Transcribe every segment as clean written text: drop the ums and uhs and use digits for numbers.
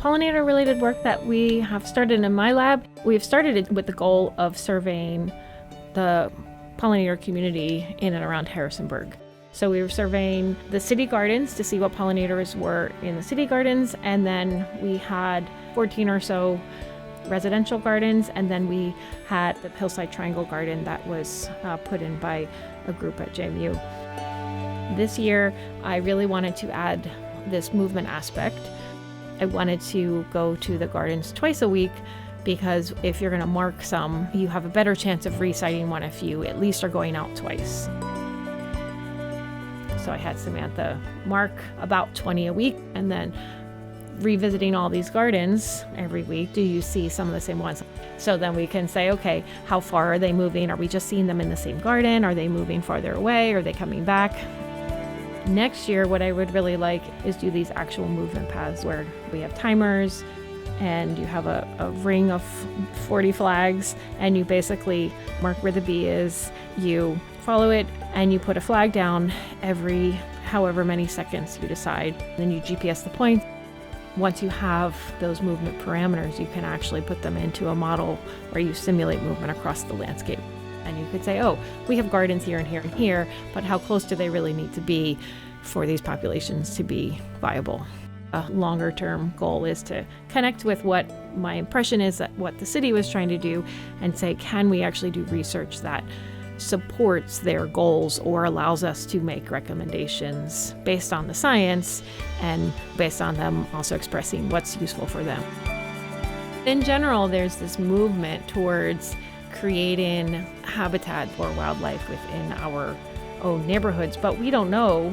pollinator related work that we have started in my lab, we've started it with the goal of surveying the pollinator community in and around Harrisonburg. So we were surveying the city gardens to see what pollinators were in the city gardens, and then we had 14 or so residential gardens, and then we had the Hillside Triangle Garden that was put in by a group at JMU. This year, I really wanted to add this movement aspect. I wanted to go to the gardens twice a week because if you're going to mark some, you have a better chance of reciting one if you at least are going out twice. So I had Samantha mark about 20 a week, and then revisiting all these gardens every week, do you see some of the same ones? So then we can say, okay, how far are they moving? Are we just seeing them in the same garden? Are they moving farther away? Are they coming back? Next year, what I would really like is do these actual movement paths where we have timers and you have a ring of 40 flags, and you basically mark where the bee is, you follow it, and you put a flag down every however many seconds you decide. Then you GPS the point. Once you have those movement parameters, you can actually put them into a model where you simulate movement across the landscape. And you could say, oh, we have gardens here and here and here, but how close do they really need to be for these populations to be viable? A longer term goal is to connect with what my impression is that what the city was trying to do and say, can we actually do research that supports their goals or allows us to make recommendations based on the science and based on them also expressing what's useful for them. In general, there's this movement towards creating habitat for wildlife within our own neighborhoods, but we don't know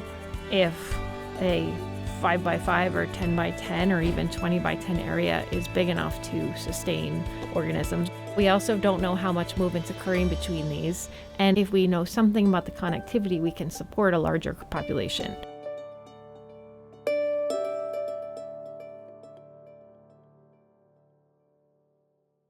if a 5x5 or 10x10 or even 20x10 area is big enough to sustain organisms. We also don't know how much movement's occurring between these, and if we know something about the connectivity, we can support a larger population.